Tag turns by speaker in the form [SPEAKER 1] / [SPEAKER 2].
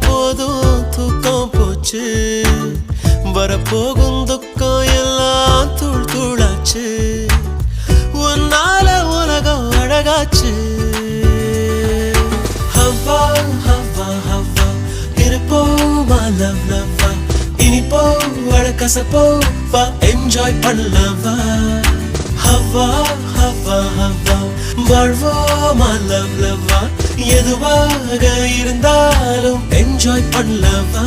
[SPEAKER 1] போதும் தூக்கம் போச்சு வரப்போகும் துக்கம் எல்லாம் தூள் தூளாச்சு உன்னால உலகம் அழகாச்சு ஹவ்வா ஹவ்வா ஹவ்வா இருப்போமா லவ் லவ்வா இனிப்போ அழகசப்போ வா என்ஜாய் பண்ணலவா ஹவ்வா ஹவ்வா ஹவ்வா வாழ்வோமா லவ் லவ்வா எதுவாக இருந்தாலும் என்ஜாய் பண்ணலவா